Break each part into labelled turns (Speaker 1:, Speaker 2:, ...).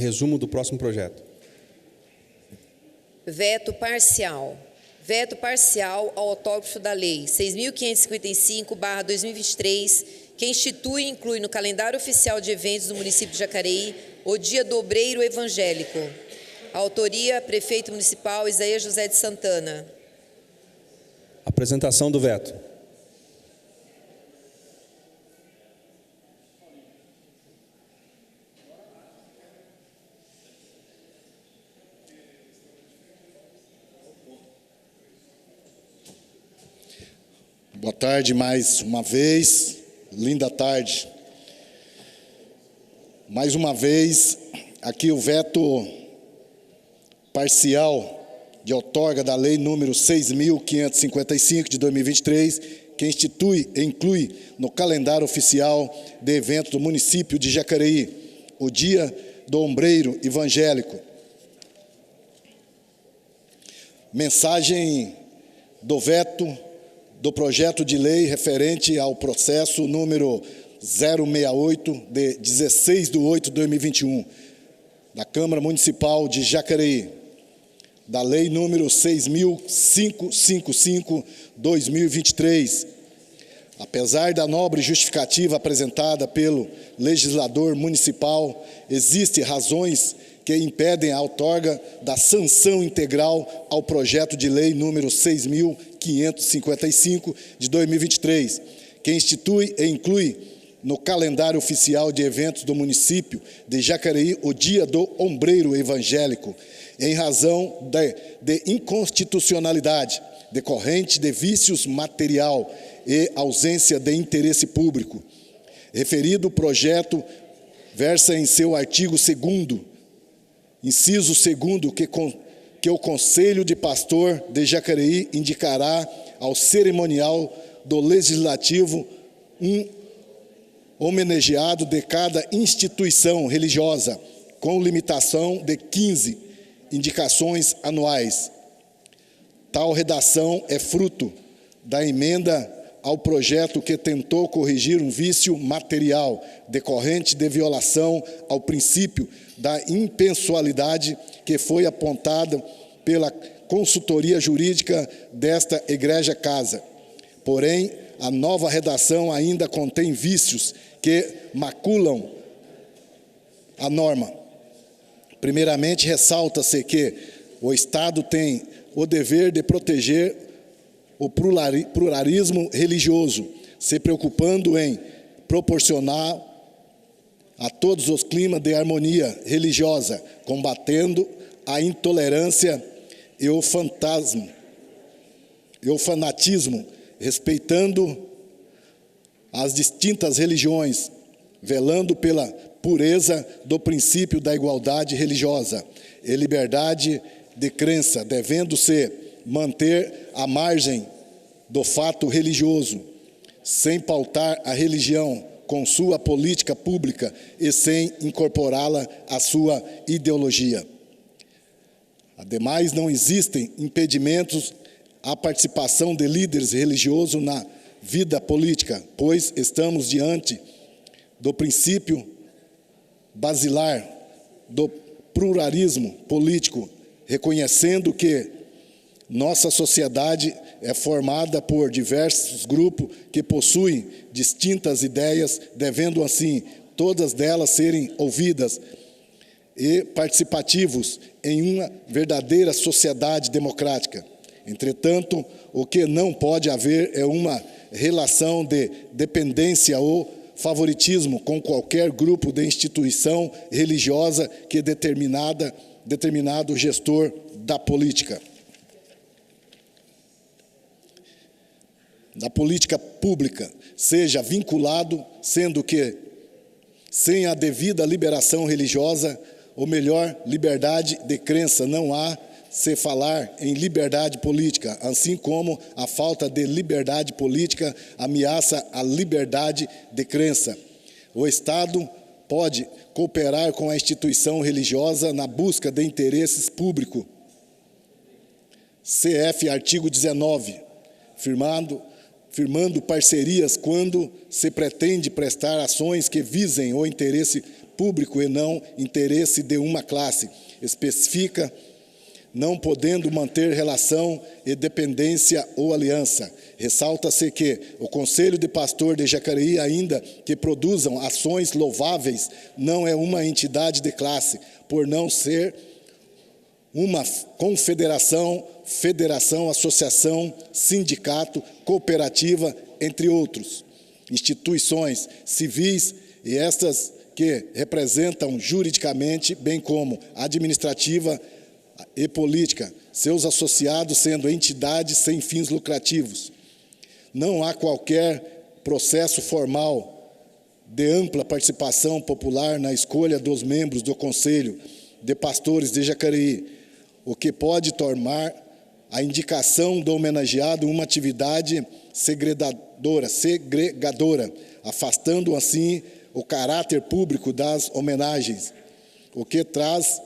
Speaker 1: Resumo do próximo projeto.
Speaker 2: Veto parcial. Veto parcial ao autógrafo da Lei 6.555/2023, que institui e inclui no calendário oficial de eventos do município de Jacareí o Dia do Obreiro Evangélico. Autoria: Prefeito Municipal Isaías José de Santana.
Speaker 1: Apresentação do veto.
Speaker 3: Boa tarde mais uma vez, linda tarde. Mais uma vez, aqui o veto parcial de outorga da Lei número 6.555 de 2023, que institui e inclui no calendário oficial de eventos do município de Jacareí o Dia do Ombreiro Evangélico. Mensagem do veto do projeto de lei referente ao processo número 068, de 16/8/2021, da Câmara Municipal de Jacareí, da Lei número 6.555/2023. Apesar da nobre justificativa apresentada pelo legislador municipal, existem razões que impedem a outorga da sanção integral ao projeto de lei número 6.555 de 2023, que institui e inclui no calendário oficial de eventos do município de Jacareí o Dia do Ombreiro Evangélico, em razão de inconstitucionalidade decorrente de vícios material e ausência de interesse público. Referido projeto versa em seu artigo 2º, inciso 2º, que o Conselho de Pastor de Jacareí indicará ao cerimonial do Legislativo um homenageado de cada instituição religiosa, com limitação de 15 indicações anuais. Tal redação é fruto da emenda ao projeto que tentou corrigir um vício material decorrente de violação ao princípio da impessoalidade que foi apontado pela consultoria jurídica desta Igreja Casa. Porém, a nova redação ainda contém vícios que maculam a norma. Primeiramente, ressalta-se que o Estado tem o dever de proteger o pluralismo religioso, se preocupando em proporcionar a todos os climas de harmonia religiosa, combatendo a intolerância e o fanatismo, respeitando as distintas religiões, velando pela pureza do princípio da igualdade religiosa e liberdade de crença, devendo-se manter à margem do fato religioso, sem pautar a religião com sua política pública e sem incorporá-la à sua ideologia. Ademais, não existem impedimentos à participação de líderes religiosos na vida política, pois estamos diante do princípio basilar do pluralismo político, reconhecendo que nossa sociedade é formada por diversos grupos que possuem distintas ideias, devendo assim todas delas serem ouvidas e participativos em uma verdadeira sociedade democrática. Entretanto, o que não pode haver é uma relação de dependência ou favoritismo com qualquer grupo de instituição religiosa que determinado gestor da política. Da política pública, seja vinculado, sendo que, sem a devida liberação religiosa, ou melhor, liberdade de crença, não há se falar em liberdade política, assim como a falta de liberdade política ameaça a liberdade de crença. O Estado pode cooperar com a instituição religiosa na busca de interesses públicos. CF, artigo 19, firmando parcerias quando se pretende prestar ações que visem o interesse público e não interesse de uma classe específica, não podendo manter relação e dependência ou aliança. Ressalta-se que o Conselho de Pastor de Jacareí, ainda que produzam ações louváveis, não é uma entidade de classe, por não ser uma confederação, federação, associação, sindicato, cooperativa, entre outros, instituições civis, e estas que representam juridicamente, bem como administrativa e política, seus associados sendo entidades sem fins lucrativos. Não há qualquer processo formal de ampla participação popular na escolha dos membros do Conselho de Pastores de Jacareí, o que pode tornar a indicação do homenageado uma atividade segregadora, afastando assim o caráter público das homenagens, o que traz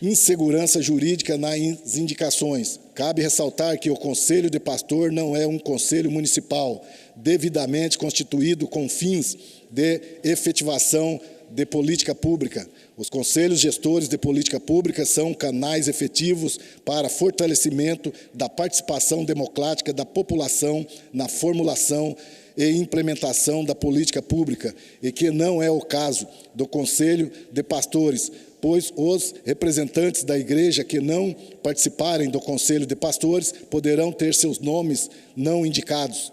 Speaker 3: insegurança jurídica nas indicações. Cabe ressaltar que o Conselho de Pastor não é um conselho municipal devidamente constituído com fins de efetivação de política pública. Os conselhos gestores de política pública são canais efetivos para fortalecimento da participação democrática da população na formulação e implementação da política pública, e que não é o caso do Conselho de Pastores, pois os representantes da Igreja que não participarem do Conselho de Pastores poderão ter seus nomes não indicados.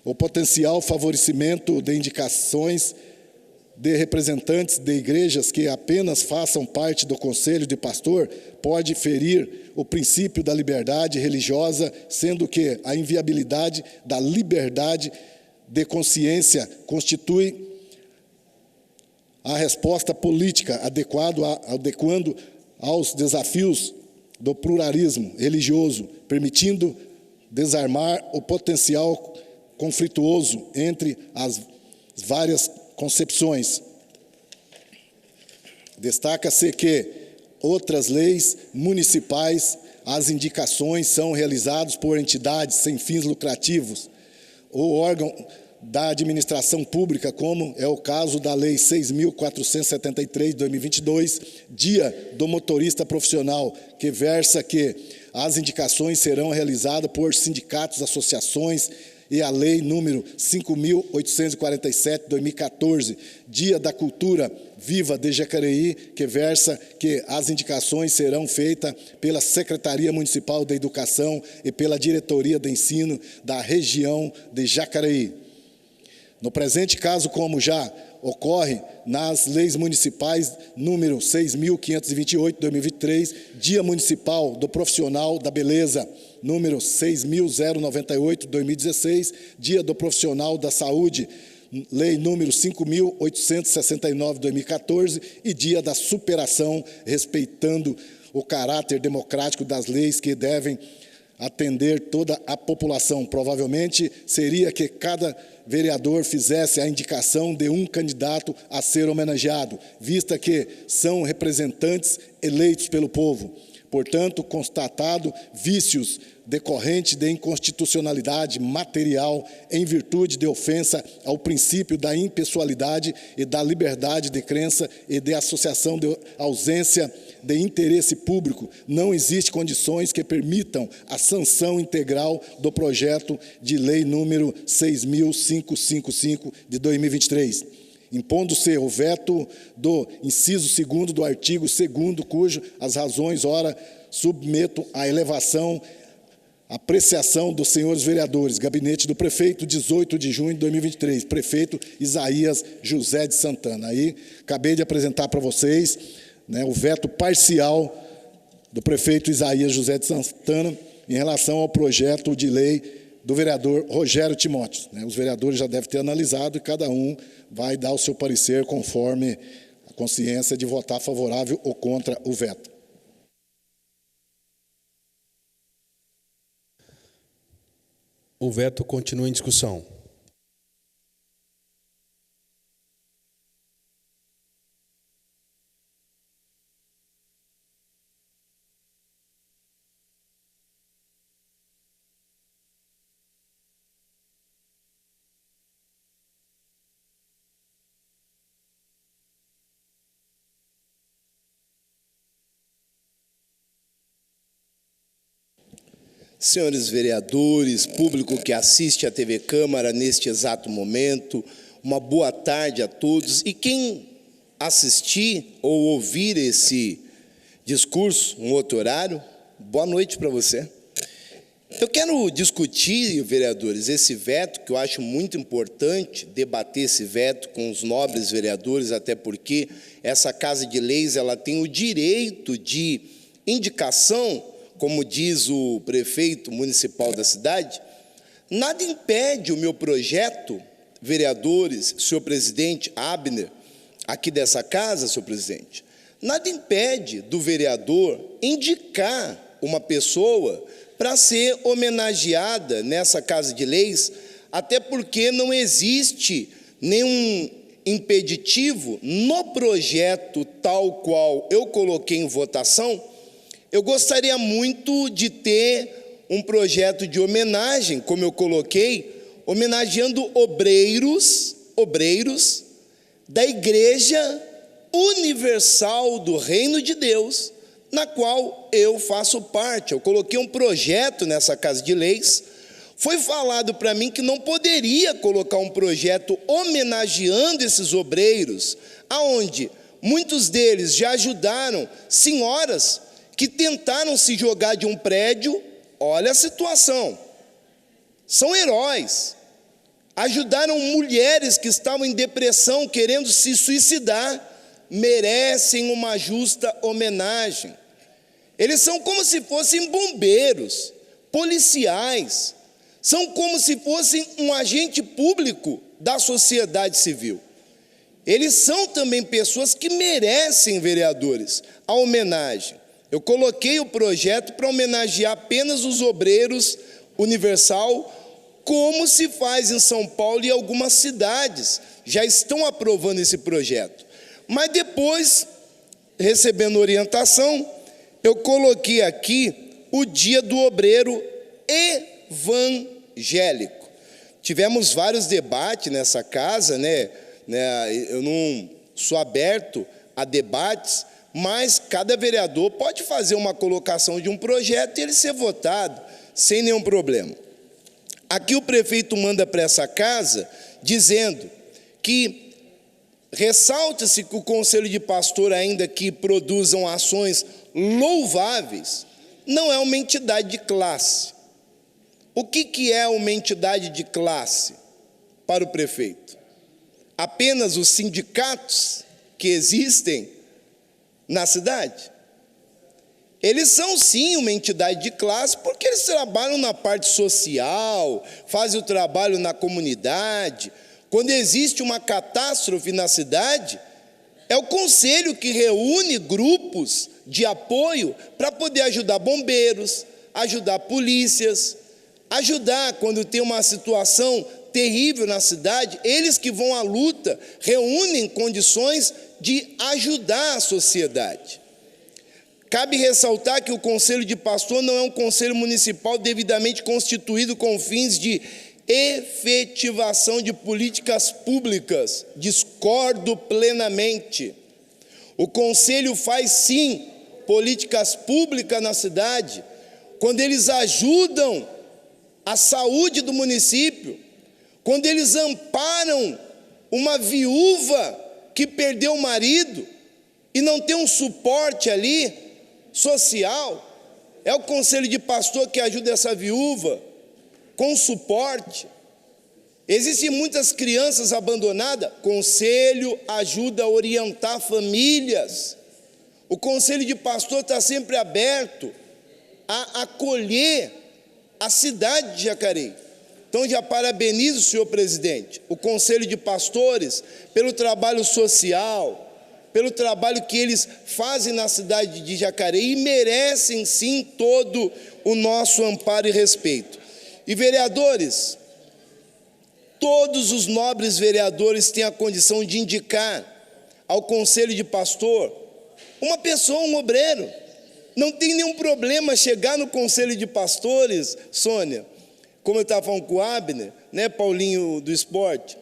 Speaker 3: O potencial favorecimento de indicações de representantes de igrejas que apenas façam parte do Conselho de Pastor pode ferir o princípio da liberdade religiosa, sendo que a inviabilidade da liberdade de consciência constitui a resposta política adequando aos desafios do pluralismo religioso, permitindo desarmar o potencial conflituoso entre as várias concepções. Destaca-se que outras leis municipais, as indicações são realizadas por entidades sem fins lucrativos ou órgão da administração pública, como é o caso da Lei 6.473, de 2022, Dia do Motorista Profissional, que versa que as indicações serão realizadas por sindicatos, associações, e a Lei número 5.847, de 2014, Dia da Cultura Viva de Jacareí, que versa que as indicações serão feitas pela Secretaria Municipal da Educação e pela Diretoria de Ensino da região de Jacareí. No presente caso, como já ocorre nas leis municipais número 6.528, de 2023, Dia Municipal do Profissional da Beleza, número 6.098, de 2016, Dia do Profissional da Saúde, Lei número 5.869, de 2014, e Dia da Superação, respeitando o caráter democrático das leis que devem atender toda a população. Provavelmente seria que cada vereador fizesse a indicação de um candidato a ser homenageado, vista que são representantes eleitos pelo povo. Portanto, constatado vícios decorrentes de inconstitucionalidade material em virtude de ofensa ao princípio da impessoalidade e da liberdade de crença e de associação de ausência de interesse público, não existe condições que permitam a sanção integral do projeto de lei número 6.555 de 2023. Impondo-se o veto do inciso 2º do artigo 2º, cujo as razões, ora, submeto à elevação, apreciação dos senhores vereadores. Gabinete do Prefeito, 18 de junho de 2023. Prefeito Isaías José de Santana. Aí, acabei de apresentar para vocês, né, o veto parcial do Prefeito Isaías José de Santana em relação ao projeto de lei do vereador Rogério Timóteo. Né, os vereadores já devem ter analisado e cada um vai dar o seu parecer conforme a consciência de votar favorável ou contra o veto.
Speaker 1: O veto continua em discussão.
Speaker 4: senhores vereadores, público que assiste à TV Câmara neste exato momento, uma boa tarde a todos. E quem assistir ou ouvir esse discurso, um outro horário, boa noite para você. Eu quero discutir, vereadores, esse veto, que eu acho muito importante debater esse veto com os nobres vereadores, até porque essa Casa de Leis ela tem o direito de indicação, como diz o prefeito municipal da cidade. Nada impede o meu projeto, vereadores, senhor presidente Abner, aqui dessa casa, senhor presidente, nada impede do vereador indicar uma pessoa para ser homenageada nessa Casa de Leis, até porque não existe nenhum impeditivo no projeto tal qual eu coloquei em votação. Eu gostaria muito de ter um projeto de homenagem, como eu coloquei, homenageando obreiros da Igreja Universal do Reino de Deus, na qual eu faço parte. Eu coloquei um projeto nessa Casa de Leis. Foi falado para mim que não poderia colocar um projeto homenageando esses obreiros, aonde muitos deles já ajudaram senhoras que tentaram se jogar de um prédio. Olha a situação, são heróis. Ajudaram mulheres que estavam em depressão, querendo se suicidar, merecem uma justa homenagem. Eles são como se fossem bombeiros, policiais, são como se fossem um agente público da sociedade civil. Eles são também pessoas que merecem, vereadores, a homenagem. Eu coloquei o projeto para homenagear apenas os obreiros universal, como se faz em São Paulo e algumas cidades já estão aprovando esse projeto. Mas depois, recebendo orientação, eu coloquei aqui o Dia do Obreiro Evangélico. Tivemos vários debates nessa casa, né? Eu não sou aberto a debates, mas cada vereador pode fazer uma colocação de um projeto e ele ser votado sem nenhum problema. Aqui o prefeito manda para essa casa dizendo que ressalte-se que o Conselho de Pastor, ainda que produzam ações louváveis, não é uma entidade de classe. O que é uma entidade de classe para o prefeito? Apenas os sindicatos que existem na cidade? Eles são sim uma entidade de classe, porque eles trabalham na parte social, fazem o trabalho na comunidade. Quando existe uma catástrofe na cidade, é o conselho que reúne grupos de apoio para poder ajudar bombeiros, ajudar polícias, ajudar quando tem uma situação terrível na cidade. Eles que vão à luta, reúnem condições de ajudar a sociedade. Cabe ressaltar que o Conselho de Pastor não é um conselho municipal devidamente constituído com fins de efetivação de políticas públicas. Discordo plenamente. O conselho faz sim políticas públicas na cidade, quando eles ajudam a saúde do município, quando eles amparam uma viúva que perdeu o marido e não tem um suporte ali social. É o Conselho de Pastor que ajuda essa viúva com suporte. Existem muitas crianças abandonadas, Conselho ajuda a orientar famílias. O Conselho de Pastor está sempre aberto a acolher a cidade de Jacareí. Então já parabenizo, senhor presidente, o Conselho de Pastores pelo trabalho social, pelo trabalho que eles fazem na cidade de Jacareí, e merecem sim todo o nosso amparo e respeito. E vereadores, todos os nobres vereadores têm a condição de indicar ao Conselho de Pastor uma pessoa, um obreiro. Não tem nenhum problema chegar no Conselho de Pastores, Sônia, como eu estava falando com o Abner, né, Paulinho do Esporte,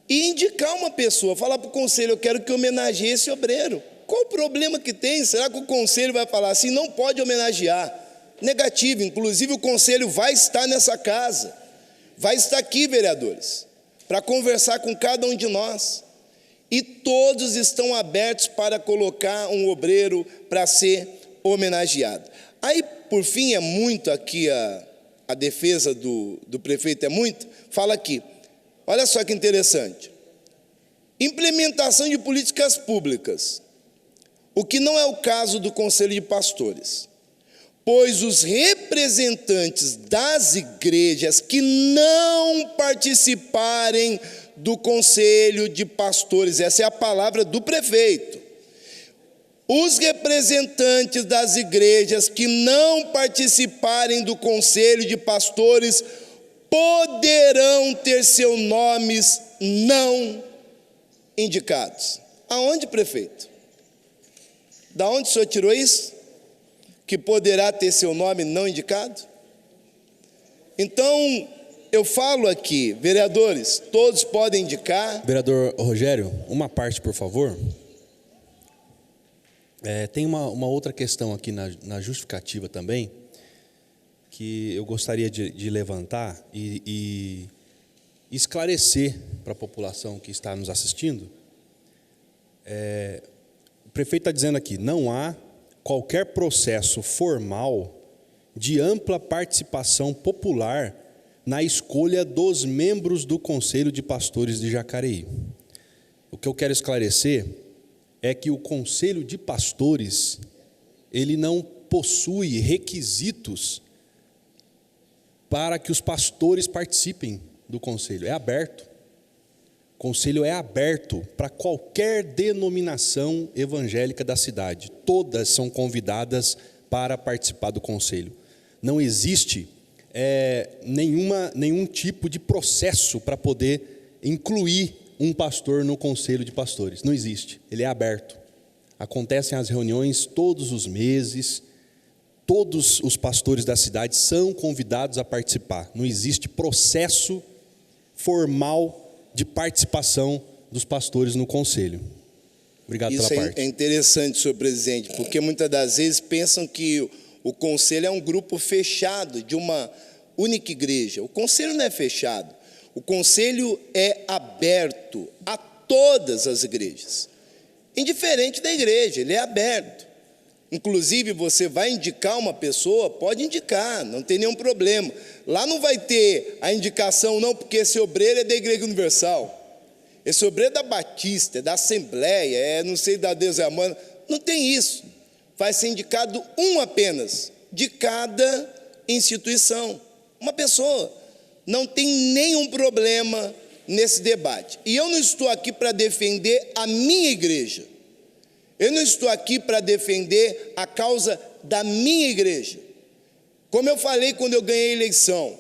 Speaker 4: e indicar uma pessoa, falar para o conselho: eu quero que homenageie esse obreiro. Qual o problema que tem? Será que o conselho vai falar assim, não pode homenagear? negativa. Inclusive, o conselho vai estar nessa casa, vai estar aqui, vereadores, para conversar com cada um de nós. E todos estão abertos para colocar um obreiro para ser homenageado. Aí, por fim, é muito aqui a defesa do prefeito, é muito, fala aqui, olha só que interessante. Implementação de políticas públicas, o que não é o caso do Conselho de Pastores, pois os representantes das igrejas que não participarem do Conselho de Pastores, essa é a palavra do prefeito, os representantes das igrejas que não participarem do Conselho de Pastores poderão ter seus nomes não indicados. Aonde, prefeito? Da onde o senhor tirou isso? Que poderá ter seu nome não indicado? Então, eu falo aqui, vereadores, todos podem indicar.
Speaker 1: Vereador Rogério, uma parte, por favor. Tem uma outra questão aqui na justificativa também, que eu gostaria de levantar e esclarecer para a população que está nos assistindo. O prefeito está dizendo aqui, não há qualquer processo formal de ampla participação popular na escolha dos membros do Conselho de Pastores de Jacareí. O que eu quero esclarecer é que o Conselho de Pastores, ele não possui requisitos para que os pastores participem do Conselho. É aberto. O Conselho é aberto para qualquer denominação evangélica da cidade. Todas são convidadas para participar do Conselho. Não existe nenhum tipo de processo para poder incluir um pastor no Conselho de Pastores. Não existe. Ele é aberto. Acontecem as reuniões todos os meses. Todos os pastores da cidade são convidados a participar. Não existe processo formal de participação dos pastores no Conselho. Obrigado pela parte. Isso
Speaker 4: é interessante, senhor presidente, porque muitas das vezes pensam que o Conselho é um grupo fechado de uma única igreja. O Conselho não é fechado. O Conselho é aberto a todas as igrejas. Indiferente da igreja, ele é aberto. Inclusive, você vai indicar uma pessoa, pode indicar, não tem nenhum problema. Lá não vai ter a indicação, não, porque esse obreiro é da Igreja Universal. Esse obreiro é da Batista, é da Assembleia, não sei, da Deus é Amanda. Não tem isso. Vai ser indicado um apenas, de cada instituição. Uma pessoa. Não tem nenhum problema nesse debate. E eu não estou aqui para defender a minha igreja. Eu não estou aqui para defender a causa da minha igreja. Como eu falei quando eu ganhei a eleição,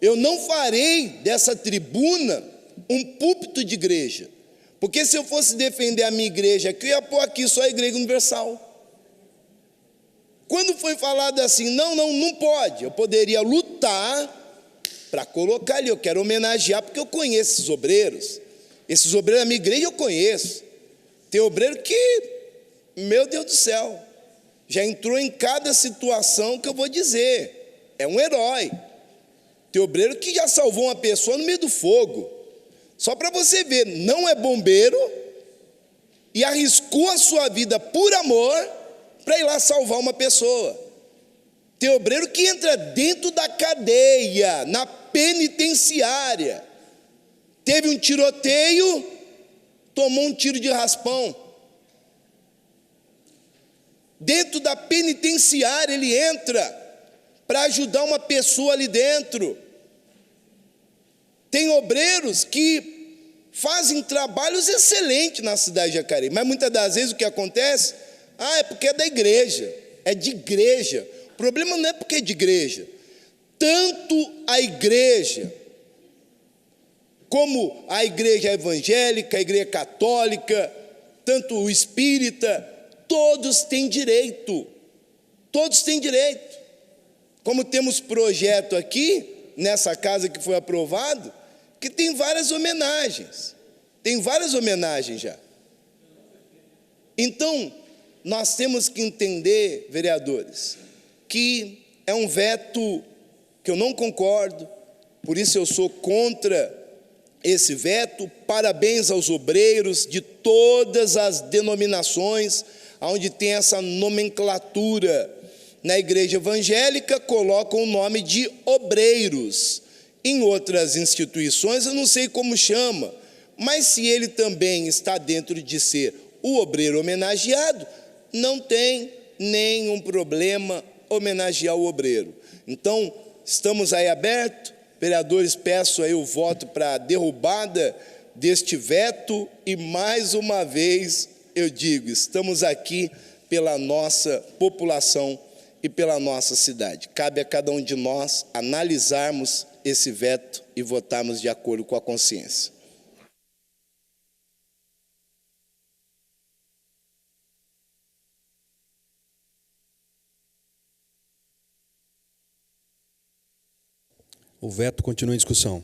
Speaker 4: eu não farei dessa tribuna um púlpito de igreja. Porque se eu fosse defender a minha igreja aqui, eu ia pôr aqui só a Igreja Universal. Quando foi falado assim, não pode, eu poderia lutar para colocar ali, eu quero homenagear, porque eu conheço esses obreiros. Esses obreiros da minha igreja eu conheço. Tem obreiro que, meu Deus do céu, já entrou em cada situação que eu vou dizer. É um herói. Tem obreiro que já salvou uma pessoa no meio do fogo. Só para você ver, não é bombeiro e arriscou a sua vida por amor para ir lá salvar uma pessoa. Tem obreiro que entra dentro da cadeia, na penitenciária. Teve um tiroteio, tomou um tiro de raspão. Dentro da penitenciária ele entra para ajudar uma pessoa ali dentro. Tem obreiros que fazem trabalhos excelentes na cidade de Jacareí, mas muitas das vezes o que acontece? É porque é da igreja, é de igreja. O problema não é porque é de igreja. Tanto a igreja, como a igreja evangélica, a igreja católica, tanto o espírita, todos têm direito. Todos têm direito. Como temos projeto aqui, nessa casa que foi aprovado, que tem várias homenagens. Tem várias homenagens já. Então, nós temos que entender, vereadores, que é é um veto que eu não concordo, por isso eu sou contra esse veto. Parabéns aos obreiros de todas as denominações, onde tem essa nomenclatura. Na igreja evangélica colocam o nome de obreiros. Em outras instituições eu não sei como chama, mas se ele também está dentro de ser o obreiro homenageado, não tem nenhum problema homenagear o obreiro. Então, estamos aí abertos. Vereadores, peço aí o voto para a derrubada deste veto e, mais uma vez, eu digo, estamos aqui pela nossa população e pela nossa cidade. Cabe a cada um de nós analisarmos esse veto e votarmos de acordo com a consciência.
Speaker 1: O veto continua em discussão.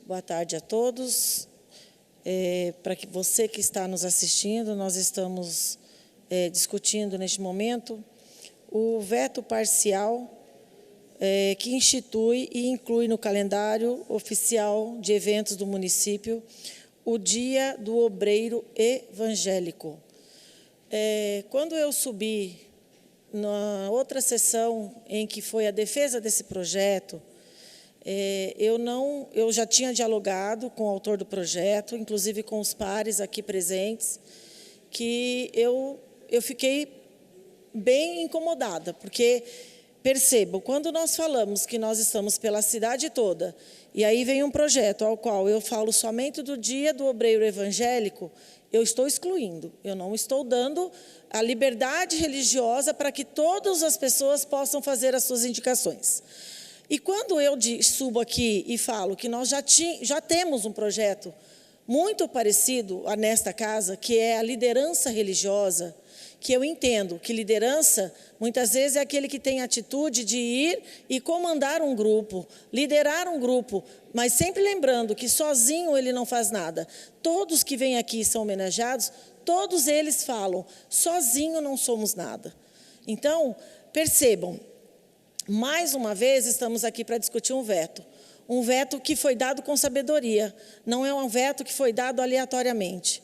Speaker 5: Boa tarde a todos. Para que você que está nos assistindo, nós estamos discutindo neste momento o veto parcial que institui e inclui no calendário oficial de eventos do município o Dia do Obreiro Evangélico. Quando eu subi na outra sessão em que foi a defesa desse projeto, eu já tinha dialogado com o autor do projeto, inclusive com os pares aqui presentes, que eu fiquei bem incomodada, porque, percebo, quando nós falamos que nós estamos pela cidade toda, e aí vem um projeto ao qual eu falo somente do Dia do Obreiro Evangélico, eu estou excluindo, eu não estou dando a liberdade religiosa para que todas as pessoas possam fazer as suas indicações. E quando eu subo aqui e falo que nós já temos um projeto muito parecido nesta casa, que é a liderança religiosa, que eu entendo que liderança, muitas vezes, é aquele que tem a atitude de ir e comandar um grupo, liderar um grupo, mas sempre lembrando que sozinho ele não faz nada. Todos que vêm aqui e são homenageados, todos eles falam, sozinho não somos nada. Então, percebam, mais uma vez estamos aqui para discutir um veto que foi dado com sabedoria, não é um veto que foi dado aleatoriamente.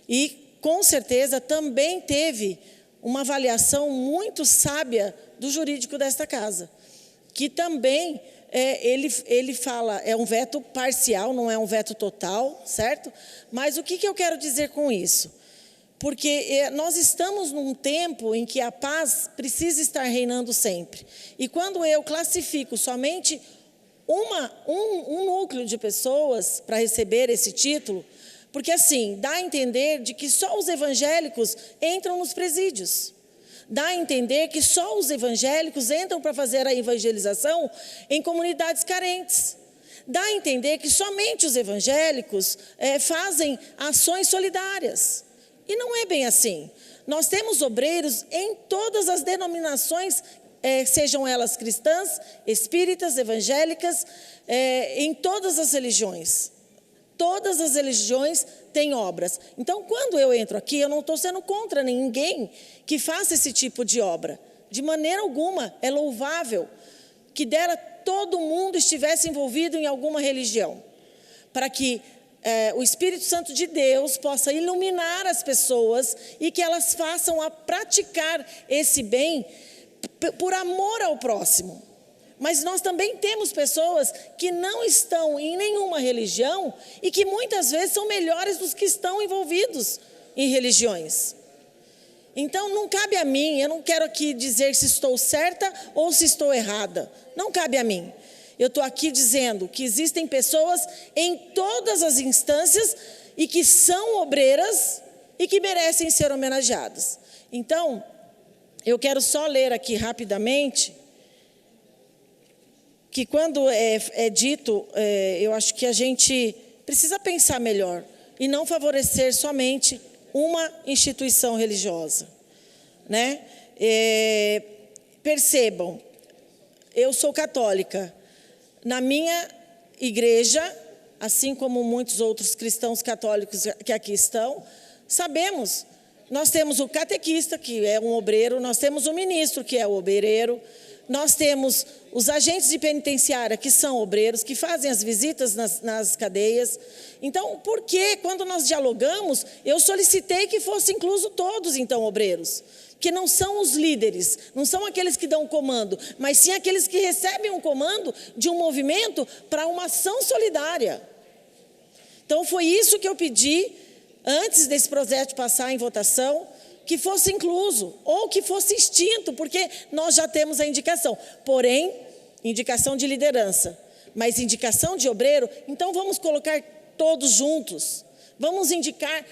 Speaker 5: E, com certeza, também teve uma avaliação muito sábia do jurídico desta casa, que também ele fala, é um veto parcial, não é um veto total, certo? Mas o que eu quero dizer com isso? Porque nós estamos num tempo em que a paz precisa estar reinando sempre. E quando eu classifico somente um núcleo de pessoas para receber esse título, porque assim, dá a entender de que só os evangélicos entram nos presídios. Dá a entender que só os evangélicos entram para fazer a evangelização em comunidades carentes. Dá a entender que somente os evangélicos fazem ações solidárias. E não é bem assim. Nós temos obreiros em todas as denominações, sejam elas cristãs, espíritas, evangélicas, em todas as religiões. Todas as religiões têm obras. Então, quando eu entro aqui, eu não estou sendo contra ninguém que faça esse tipo de obra. De maneira alguma, é louvável que dera todo mundo estivesse envolvido em alguma religião, para que o Espírito Santo de Deus possa iluminar as pessoas e que elas façam a praticar esse bem por amor ao próximo. Mas nós também temos pessoas que não estão em nenhuma religião e que muitas vezes são melhores dos que estão envolvidos em religiões. Então, não cabe a mim, eu não quero aqui dizer se estou certa ou se estou errada. Não cabe a mim. Eu estou aqui dizendo que existem pessoas em todas as instâncias e que são obreiras e que merecem ser homenageadas. Então, eu quero só ler aqui rapidamente que quando é dito, eu acho que a gente precisa pensar melhor e não favorecer somente uma instituição religiosa, né? Percebam, eu sou católica. Na minha igreja, assim como muitos outros cristãos católicos que aqui estão, Sabemos, nós temos o catequista, que é um obreiro, nós temos o ministro, que é o obreiro, nós temos os agentes de penitenciária, que são obreiros, que fazem as visitas nas cadeias. Então, por que, quando nós dialogamos, eu solicitei que fossem incluso todos, então, obreiros? Que não são os líderes, não são aqueles que dão o comando, mas sim aqueles que recebem um comando de um movimento para uma ação solidária. Então, foi isso que eu pedi, antes desse projeto passar em votação, que fosse incluso, ou que fosse extinto, porque nós já temos a indicação. Porém, indicação de liderança, mas indicação de obreiro, então vamos colocar todos juntos. Vamos indicar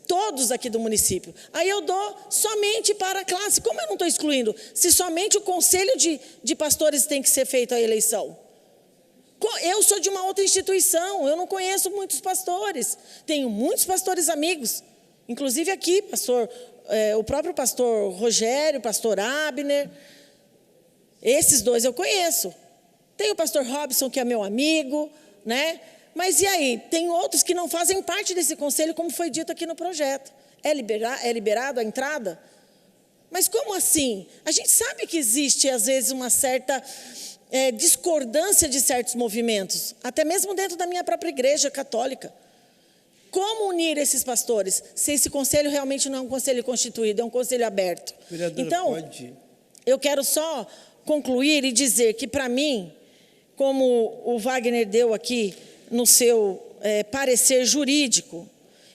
Speaker 5: todos aqui do município. Aí eu dou somente para a classe. Como eu não estou excluindo? Se somente o conselho de pastores tem que ser feita a eleição. Eu sou de uma outra instituição, eu não conheço muitos pastores. Tenho muitos pastores amigos, inclusive aqui, o próprio pastor Rogério, pastor Abner, esses dois eu conheço. Tem o pastor Robson, que é meu amigo, né? Mas e aí? Tem outros que não fazem parte desse conselho, como foi dito aqui no projeto. É liberado a entrada? Mas como assim? A gente sabe que existe, às vezes, uma certa discordância de certos movimentos, até mesmo dentro da minha própria igreja católica. Como unir esses pastores, se esse conselho realmente não é um conselho constituído, é um conselho aberto?
Speaker 6: Vereadora,
Speaker 5: então, eu quero só concluir e dizer que, para mim, como o Wagner deu aqui no seu parecer jurídico,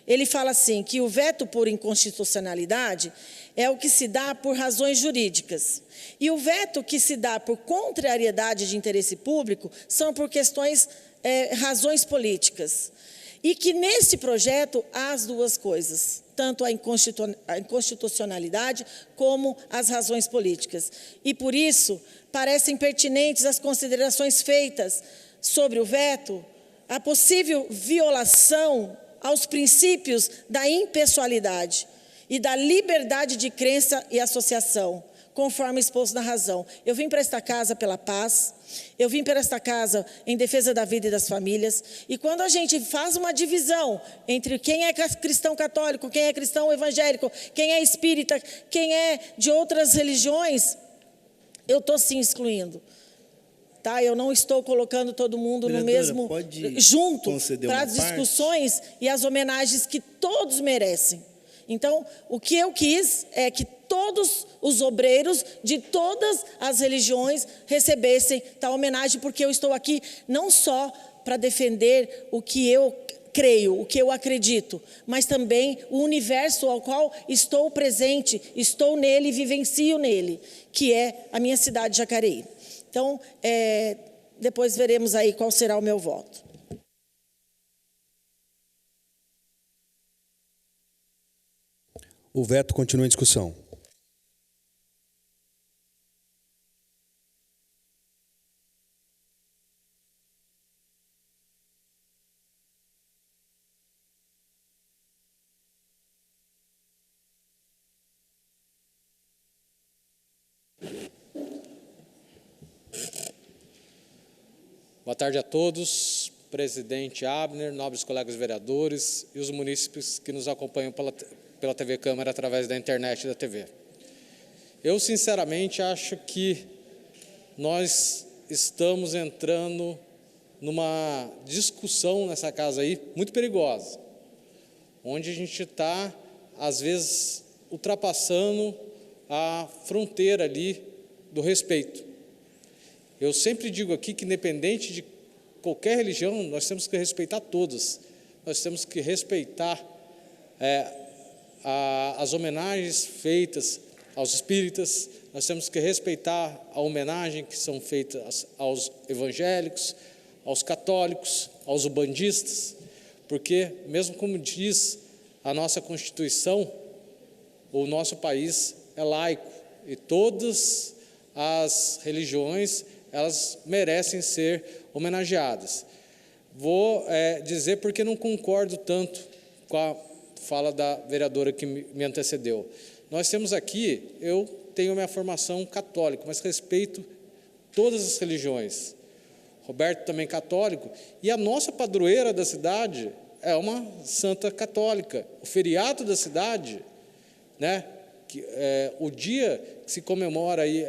Speaker 5: ele fala assim, que o veto por inconstitucionalidade é o que se dá por razões jurídicas. E o veto que se dá por contrariedade de interesse público são por razões políticas. E que nesse projeto há as duas coisas, tanto a inconstitucionalidade como as razões políticas. E por isso, parecem pertinentes as considerações feitas sobre o veto, a possível violação aos princípios da impessoalidade e da liberdade de crença e associação, conforme exposto na razão. Eu vim para esta casa pela paz, eu vim para esta casa em defesa da vida e das famílias, e quando a gente faz uma divisão entre quem é cristão católico, quem é cristão evangélico, quem é espírita, quem é de outras religiões, eu estou sim excluindo. Tá? Eu não estou colocando todo mundo
Speaker 6: Vereadora,
Speaker 5: no mesmo junto para as discussões e as homenagens que todos merecem. Então, o que eu quis é que todos os obreiros de todas as religiões recebessem tal homenagem, porque eu estou aqui não só para defender o que eu creio, o que eu acredito, mas também o universo ao qual estou presente, estou nele e vivencio nele, que é a minha cidade de Jacareí. Então, depois veremos aí qual será o meu voto.
Speaker 1: O veto continua em discussão.
Speaker 7: Boa tarde a todos, presidente Abner, nobres colegas vereadores e os munícipes que nos acompanham pela TV Câmara através da internet e da TV. Eu, sinceramente, acho que nós estamos entrando numa discussão nessa casa aí muito perigosa, onde a gente está, às vezes, ultrapassando a fronteira ali do respeito. Eu sempre digo aqui que, independente de qualquer religião, nós temos que respeitar todas. Nós temos que respeitar as homenagens feitas aos espíritas, nós temos que respeitar a homenagem que são feitas aos evangélicos, aos católicos, aos ubandistas, porque, mesmo como diz a nossa Constituição, o nosso país é laico e todas as religiões elas merecem ser homenageadas. Vou dizer porque não concordo tanto com a fala da vereadora que me antecedeu. Nós temos aqui, eu tenho minha formação católica, mas respeito todas as religiões. Roberto também católico, e a nossa padroeira da cidade é uma santa católica. O feriado da cidade, né, o dia que se comemora aí,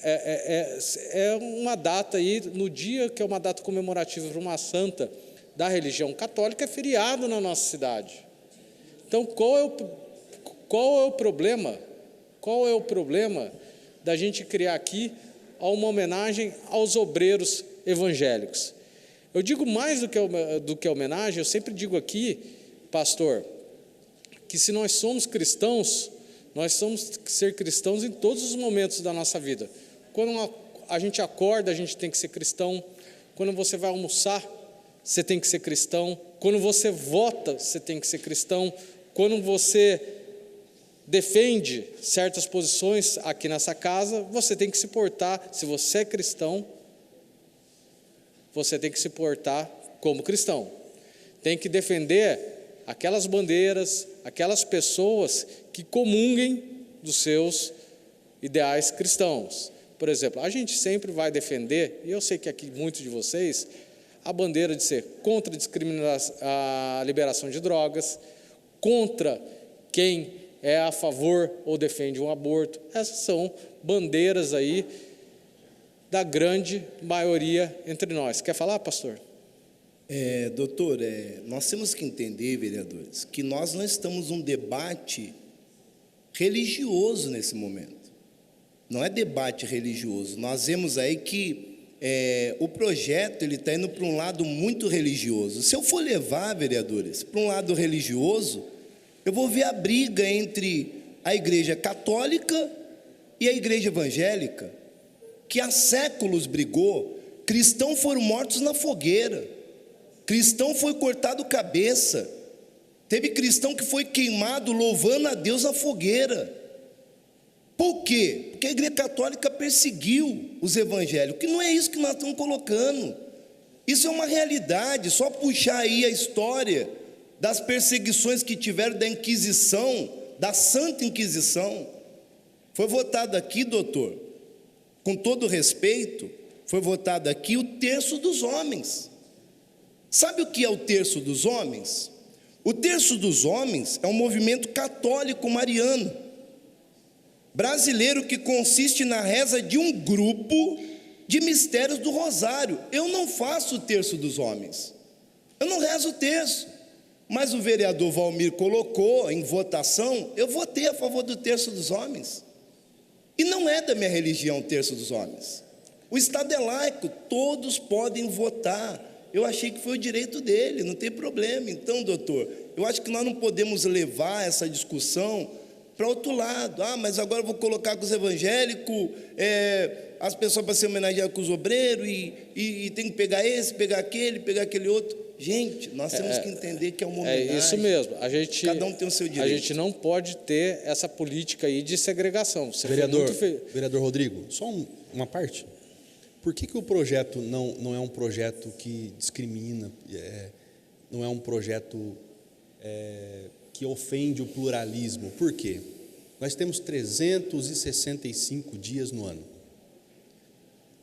Speaker 7: é uma data aí, no dia que é uma data comemorativa para uma santa da religião católica, é feriado na nossa cidade. Então, qual é o problema? Qual é o problema da gente criar aqui uma homenagem aos obreiros evangélicos? Eu digo mais do que homenagem, eu sempre digo aqui, pastor, que se nós somos cristãos, nós temos que ser cristãos em todos os momentos da nossa vida. Quando a gente acorda, a gente tem que ser cristão. Quando você vai almoçar, você tem que ser cristão. Quando você vota, você tem que ser cristão. Quando você defende certas posições aqui nessa casa, você tem que se portar, se você é cristão, você tem que se portar como cristão. Tem que defender aquelas bandeiras, aquelas pessoas que comunguem dos seus ideais cristãos. Por exemplo, a gente sempre vai defender, e eu sei que aqui muitos de vocês, a bandeira de ser contra a liberação de drogas, contra quem é a favor ou defende um aborto. Essas são bandeiras aí da grande maioria entre nós. Quer falar, pastor?
Speaker 6: Doutor, nós temos que entender, vereadores, que nós não estamos num debate religioso nesse momento. Não é debate religioso. Nós vemos aí que o projeto está indo para um lado muito religioso. Se eu for levar, vereadores, para um lado religioso, eu vou ver a briga entre a igreja católica e a igreja evangélica, que há séculos brigou. Cristãos foram mortos na fogueira, cristão foi cortado cabeça, teve cristão que foi queimado louvando a Deus na fogueira. Por quê? Porque a igreja católica perseguiu os evangélicos, que não é isso que nós estamos colocando. Isso é uma realidade. Só puxar aí a história das perseguições que tiveram da Inquisição, da Santa Inquisição. Foi votado aqui, doutor, com todo respeito, foi votado aqui o terço dos homens. Sabe o que é o terço dos homens? O terço dos homens é um movimento católico mariano, brasileiro, que consiste na reza de um grupo de mistérios do rosário. Eu não faço o terço dos homens, eu não rezo o terço, mas o vereador Valmir colocou em votação, eu votei a favor do terço dos homens, e não é da minha religião o terço dos homens. O Estado é laico, todos podem votar. Eu achei que foi o direito dele, não tem problema. Então, doutor, eu acho que nós não podemos levar essa discussão para outro lado. Mas agora eu vou colocar com os evangélicos, as pessoas para ser homenageadas com os obreiros, e tem que pegar esse, pegar aquele outro. Gente, nós temos que entender que é uma homenagem.
Speaker 7: É isso mesmo. Cada
Speaker 6: um tem o seu direito.
Speaker 7: A gente não pode ter essa política aí de segregação.
Speaker 1: Vereador Rodrigo, só uma parte. Por que o projeto não é um projeto que discrimina, não é um projeto que ofende o pluralismo? Por quê? Nós temos 365 dias no ano.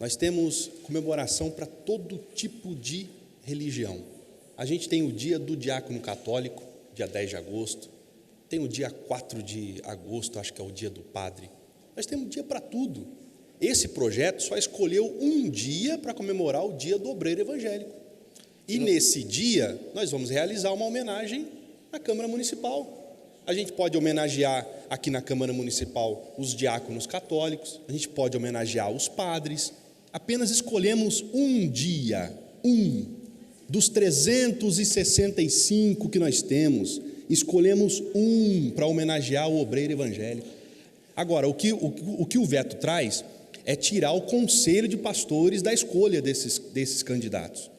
Speaker 1: Nós temos comemoração para todo tipo de religião. A gente tem o dia do diácono católico, dia 10 de agosto. Tem o dia 4 de agosto, acho que é o dia do padre. Nós temos dia para tudo. Esse projeto só escolheu um dia para comemorar o dia do obreiro evangélico. E nesse dia, nós vamos realizar uma homenagem na Câmara Municipal. A gente pode homenagear aqui na Câmara Municipal os diáconos católicos, a gente pode homenagear os padres. Apenas escolhemos um dia, dos 365 que nós temos, escolhemos um para homenagear o obreiro evangélico. Agora, o que o veto traz é tirar o conselho de pastores da escolha desses candidatos,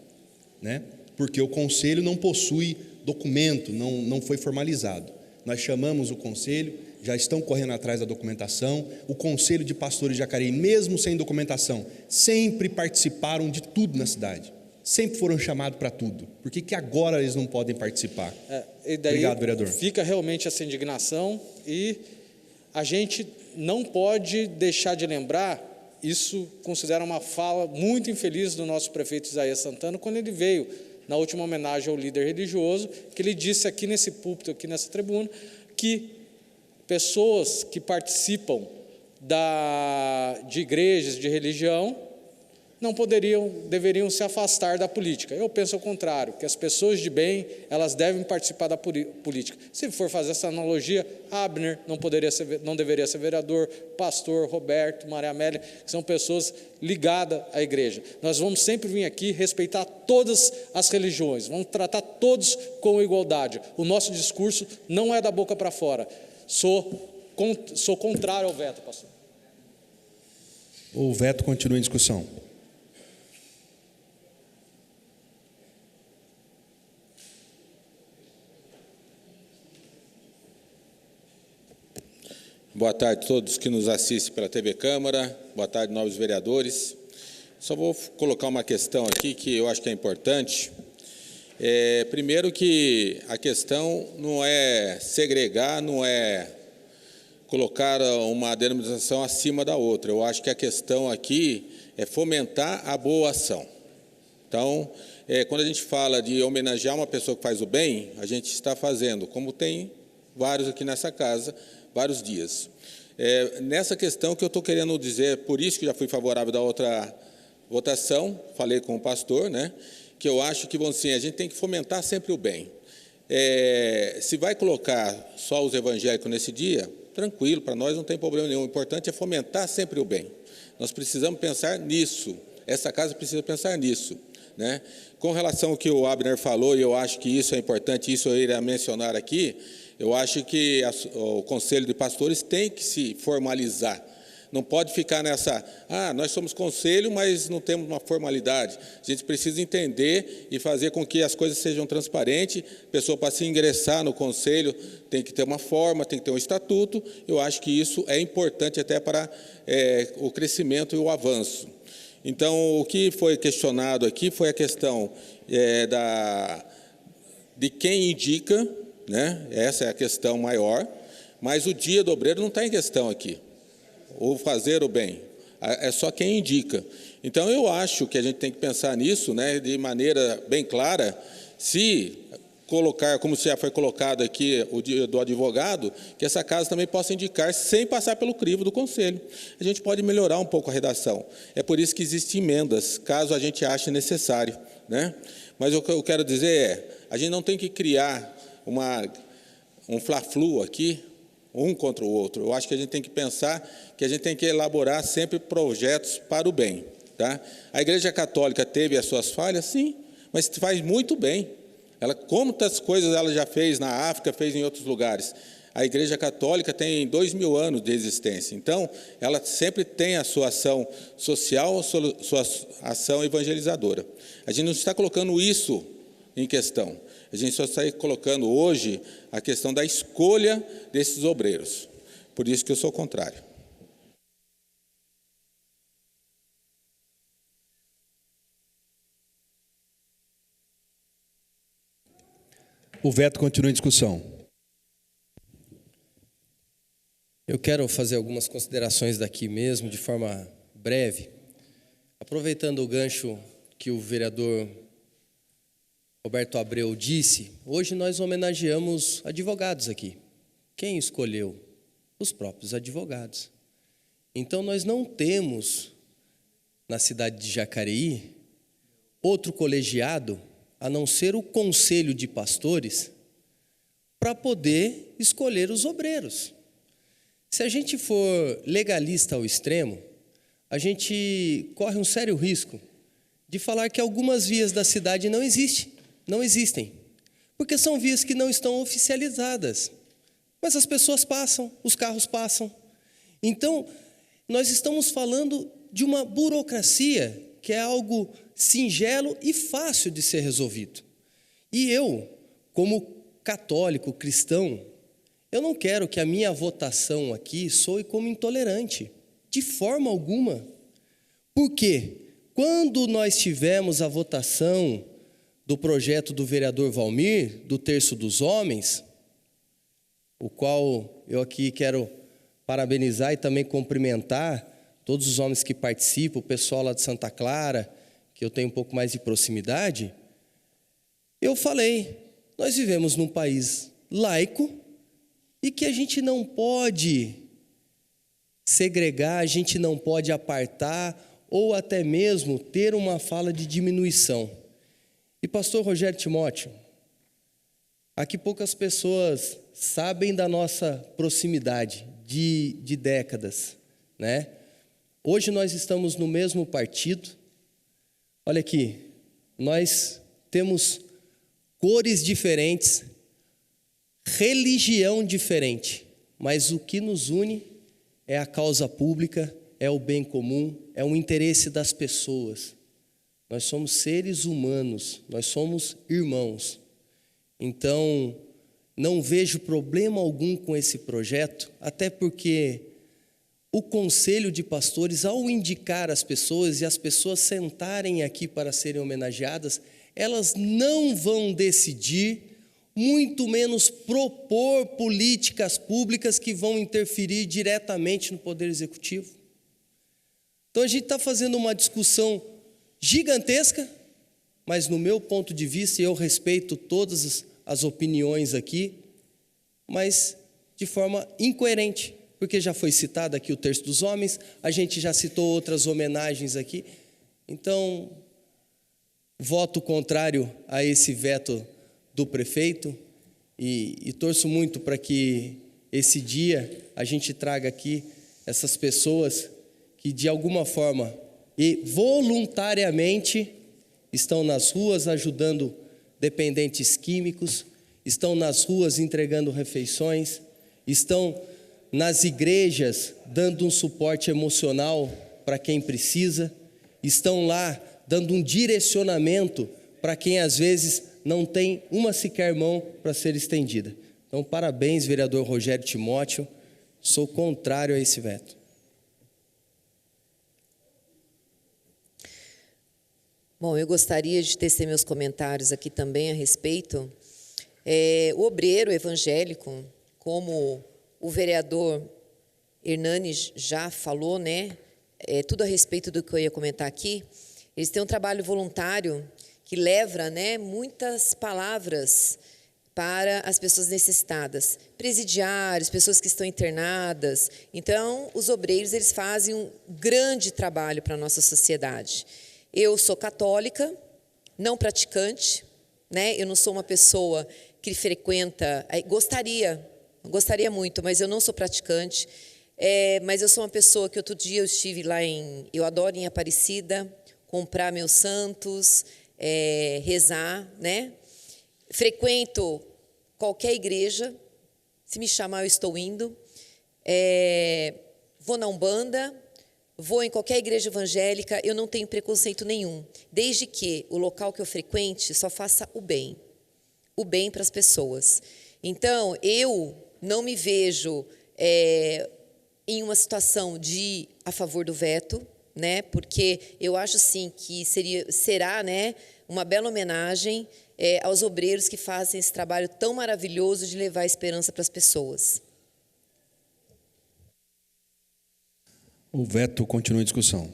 Speaker 1: né? Porque o conselho não possui documento, não foi formalizado. Nós chamamos o conselho, já estão correndo atrás da documentação. O conselho de pastores de Jacareí, mesmo sem documentação, sempre participaram de tudo na cidade, sempre foram chamados para tudo. Por que agora eles não podem participar?
Speaker 7: E daí
Speaker 1: obrigado, vereador.
Speaker 7: Fica realmente essa indignação, e a gente não pode deixar de lembrar, isso considera uma fala muito infeliz do nosso prefeito Isaías Santana, quando ele veio na última homenagem ao líder religioso, que ele disse aqui nesse púlpito, aqui nessa tribuna, que pessoas que participam de igrejas, de religião, deveriam se afastar da política. Eu penso ao contrário, que as pessoas de bem, elas devem participar da política. Se for fazer essa analogia, Abner não deveria ser vereador, pastor Roberto, Maria Amélia, que são pessoas ligadas à igreja. Nós vamos sempre vir aqui respeitar todas as religiões, vamos tratar todos com igualdade. O nosso discurso não é da boca para fora. Sou contrário ao veto, pastor.
Speaker 1: O veto continua em discussão.
Speaker 8: Boa tarde a todos que nos assistem pela TV Câmara, boa tarde, novos vereadores. Só vou colocar uma questão aqui que eu acho que é importante. Primeiro que a questão não é segregar, não é colocar uma denominação acima da outra. Eu acho que a questão aqui é fomentar a boa ação. Então, quando a gente fala de homenagear uma pessoa que faz o bem, a gente está fazendo, como tem vários aqui nessa casa, vários dias. Nessa questão que eu estou querendo dizer, por isso que já fui favorável da outra votação, falei com o pastor, né, que eu acho que, assim, a gente tem que fomentar sempre o bem. Se vai colocar só os evangélicos nesse dia, tranquilo, para nós não tem problema nenhum, o importante é fomentar sempre o bem. Nós precisamos pensar nisso, essa casa precisa pensar nisso, né? Com relação ao que o Abner falou, e eu acho que isso é importante, isso eu iria mencionar aqui, eu acho que o Conselho de Pastores tem que se formalizar. Não pode ficar nessa, nós somos conselho, mas não temos uma formalidade. A gente precisa entender e fazer com que as coisas sejam transparentes. A pessoa, para se ingressar no conselho, tem que ter uma forma, tem que ter um estatuto. Eu acho que isso é importante até para o crescimento e o avanço. Então, o que foi questionado aqui foi a questão de quem indica, né? Essa é a questão maior, mas o dia do obreiro não está em questão aqui, ou fazer o bem, é só quem indica. Então, eu acho que a gente tem que pensar nisso, né, de maneira bem clara, se colocar, como já foi colocado aqui, o dia do advogado, que essa casa também possa indicar sem passar pelo crivo do conselho. A gente pode melhorar um pouco a redação. É por isso que existem emendas, caso a gente ache necessário, né? Mas o que eu quero dizer a gente não tem que criar um fla-flu aqui, um contra o outro. Eu acho que a gente tem que pensar que a gente tem que elaborar sempre projetos para o bem. Tá? A Igreja Católica teve as suas falhas, sim, mas faz muito bem. Quantas coisas ela já fez na África, fez em outros lugares. A Igreja Católica tem 2000 anos de existência, então ela sempre tem a sua ação social, a sua ação evangelizadora. A gente não está colocando isso em questão. A gente só está colocando hoje a questão da escolha desses obreiros. Por isso que eu sou contrário.
Speaker 1: O veto continua em discussão.
Speaker 9: Eu quero fazer algumas considerações daqui mesmo, de forma breve. Aproveitando o gancho que o vereador Roberto Abreu disse, hoje nós homenageamos advogados aqui. Quem escolheu? Os próprios advogados. Então, nós não temos, na cidade de Jacareí, outro colegiado, a não ser o Conselho de Pastores, para poder escolher os obreiros. Se a gente for legalista ao extremo, a gente corre um sério risco de falar que algumas vias da cidade não existem, porque são vias que não estão oficializadas. Mas as pessoas passam, os carros passam. Então, nós estamos falando de uma burocracia que é algo singelo e fácil de ser resolvido. E eu, como católico, cristão, eu não quero que a minha votação aqui soe como intolerante, de forma alguma. Porque quando nós tivemos a votação do projeto do vereador Valmir, do Terço dos Homens, o qual eu aqui quero parabenizar e também cumprimentar todos os homens que participam, o pessoal lá de Santa Clara, que eu tenho um pouco mais de proximidade, Eu falei, nós vivemos num país laico e que a gente não pode segregar, a gente não pode apartar ou até mesmo ter uma fala de diminuição. E pastor Rogério Timóteo, aqui poucas pessoas sabem da nossa proximidade de décadas, né? Hoje nós estamos no mesmo partido. Olha aqui, nós temos cores diferentes, religião diferente, mas o que nos une é a causa pública, é o bem comum, é o interesse das pessoas. Nós somos seres humanos, nós somos irmãos. Então, não vejo problema algum com esse projeto, até porque o Conselho de Pastores, ao indicar as pessoas e as pessoas sentarem aqui para serem homenageadas, elas não vão decidir, muito menos propor políticas públicas que vão interferir diretamente no Poder Executivo. Então a gente está fazendo uma discussão gigantesca, mas no meu ponto de vista, e eu respeito todas as opiniões aqui, mas de forma incoerente, porque já foi citado aqui o Terço dos Homens, a gente já citou outras homenagens aqui, então voto contrário a esse veto do prefeito e torço muito para que esse dia a gente traga aqui essas pessoas que de alguma forma e voluntariamente estão nas ruas ajudando dependentes químicos, estão nas ruas entregando refeições, estão nas igrejas dando um suporte emocional para quem precisa, estão lá dando um direcionamento para quem às vezes não tem uma sequer mão para ser estendida. Então, parabéns, vereador Rogério Timóteo, sou contrário a esse veto.
Speaker 2: Bom, eu gostaria de tecer meus comentários aqui também a respeito. O obreiro evangélico, como o vereador Hernani já falou, né? Tudo a respeito do que eu ia comentar aqui. Eles têm um trabalho voluntário que leva, né, muitas palavras para as pessoas necessitadas, presidiários, pessoas que estão internadas. Então, os obreiros, eles fazem um grande trabalho para a nossa sociedade. Eu sou católica, não praticante, né? Eu não sou uma pessoa que frequenta, gostaria muito, mas eu não sou praticante. Mas eu sou uma pessoa que outro dia eu estive lá eu adoro em Aparecida, comprar meus santos, rezar, né? Frequento qualquer igreja, se me chamar eu estou indo. Vou na Umbanda, vou em qualquer igreja evangélica, eu não tenho preconceito nenhum, desde que o local que eu frequente só faça o bem para as pessoas. Então, eu não me vejo em uma situação de a favor do veto, né? Porque eu acho sim que será, né, uma bela homenagem aos obreiros que fazem esse trabalho tão maravilhoso de levar esperança para as pessoas.
Speaker 1: O veto continua em discussão.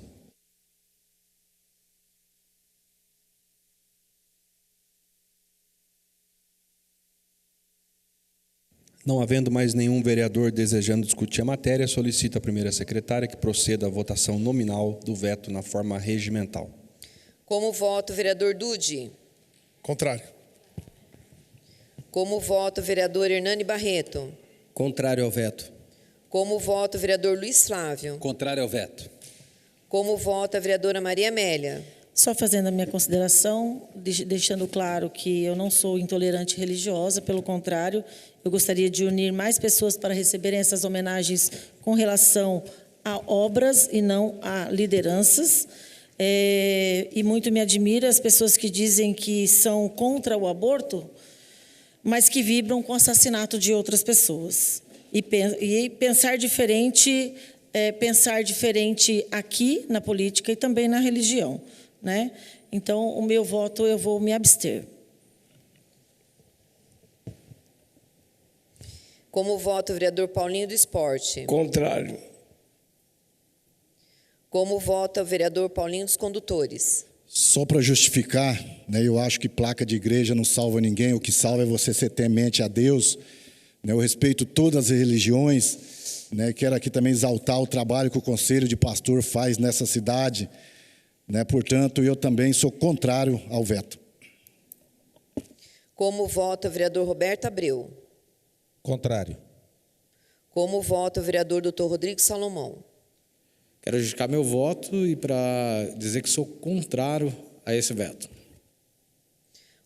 Speaker 1: Não havendo mais nenhum vereador desejando discutir a matéria, solicito à primeira secretária que proceda à votação nominal do veto na forma regimental.
Speaker 2: Como voto o vereador Dude?
Speaker 10: Contrário.
Speaker 2: Como voto o vereador Hernani Barreto?
Speaker 9: Contrário ao veto.
Speaker 2: Como voto o vereador Luiz Flávio?
Speaker 11: Contrário ao veto.
Speaker 2: Como voto a vereadora Maria Amélia?
Speaker 5: Só fazendo a minha consideração, deixando claro que eu não sou intolerante religiosa, pelo contrário, eu gostaria de unir mais pessoas para receberem essas homenagens com relação a obras e não a lideranças. E muito me admira as pessoas que dizem que são contra o aborto, mas que vibram com o assassinato de outras pessoas. E pensar diferente aqui na política e também na religião, né? Então, o meu voto, eu vou me abster.
Speaker 2: Como voto o vereador Paulinho do Esporte?
Speaker 10: Contrário.
Speaker 2: Como voto o vereador Paulinho dos Condutores?
Speaker 3: Só para justificar, né, eu acho que placa de igreja não salva ninguém, o que salva é você ser temente a Deus. Né, eu respeito todas as religiões, né, quero aqui também exaltar o trabalho que o Conselho de Pastor faz nessa cidade. Né, portanto, eu também sou contrário ao veto.
Speaker 2: Como vota o vereador Roberto Abreu?
Speaker 10: Contrário.
Speaker 2: Como vota o vereador Dr. Rodrigo Salomão?
Speaker 7: Quero justificar meu voto e para dizer que sou contrário a esse veto.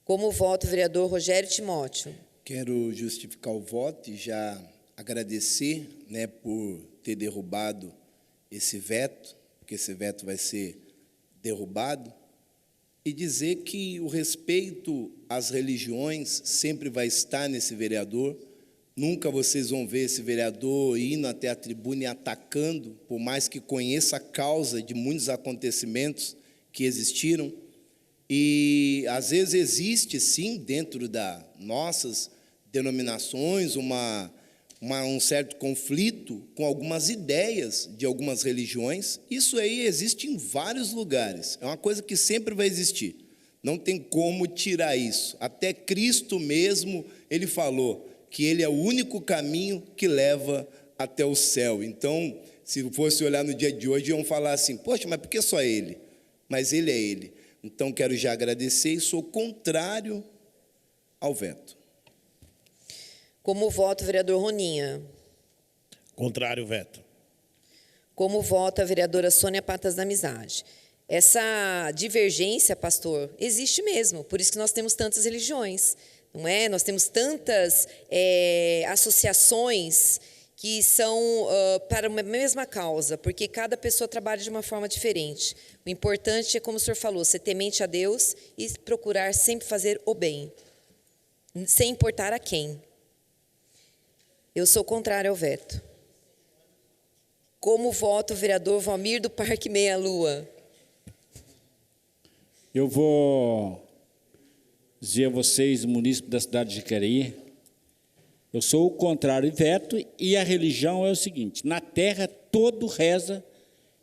Speaker 2: Como vota o vereador Rogério Timóteo?
Speaker 6: Quero justificar o voto e já agradecer, né, por ter derrubado esse veto, porque esse veto vai ser derrubado, e dizer que o respeito às religiões sempre vai estar nesse vereador. Nunca vocês vão ver esse vereador indo até a tribuna e atacando, por mais que conheça a causa de muitos acontecimentos que existiram. E, às vezes, existe, sim, dentro das nossas denominações, um certo conflito com algumas ideias de algumas religiões. Isso aí existe em vários lugares. É uma coisa que sempre vai existir. Não tem como tirar isso. Até Cristo mesmo, ele falou que ele é o único caminho que leva até o céu. Então, se fosse olhar no dia de hoje, iam falar assim, poxa, mas por que só ele? Mas ele é ele. Então, quero já agradecer e sou contrário ao veto.
Speaker 2: Como vota o vereador Roninha?
Speaker 10: Contrário ao veto.
Speaker 2: Como vota a vereadora Sônia Patas da Amizade? Essa divergência, pastor, existe mesmo, por isso que nós temos tantas religiões. Não é? Nós temos tantas associações que são para uma mesma causa, porque cada pessoa trabalha de uma forma diferente. O importante é, como o senhor falou, ser temente a Deus e procurar sempre fazer o bem, sem importar a quem. Eu sou contrário ao veto. Como vota o vereador Valmir do Parque Meia Lua?
Speaker 11: Eu vou dizer a vocês, munícipes da cidade de Jacareí, eu sou o contrário ao veto, e a religião é o seguinte: na terra todo reza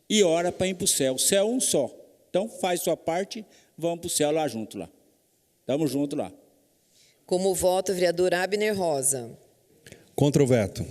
Speaker 11: e ora para ir para o céu. O céu é um só. Então faz sua parte, vamos para o céu lá junto lá. Estamos juntos lá.
Speaker 2: Como vota o vereador Abner Rosa?
Speaker 1: Contra o veto.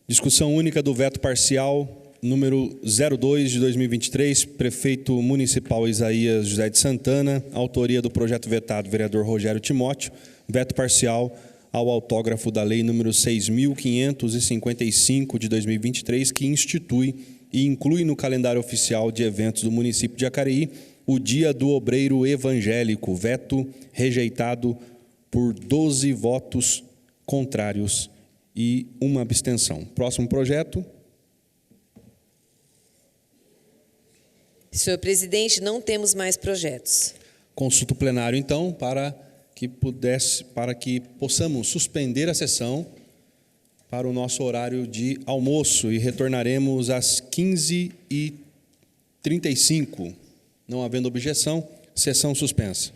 Speaker 1: Discussão única do veto parcial, número 02 de 2023, prefeito municipal Isaías José de Santana, autoria do projeto vetado, vereador Rogério Timóteo, veto parcial ao autógrafo da lei número 6.555 de 2023, que institui e inclui no calendário oficial de eventos do município de Jacareí o Dia do Obreiro Evangélico, veto rejeitado por 12 votos contrários e uma abstenção. Próximo projeto.
Speaker 2: Senhor presidente, não temos mais projetos.
Speaker 1: Consulto plenário, então, para que possamos suspender a sessão para o nosso horário de almoço e retornaremos às 15h35. Não havendo objeção, sessão suspensa.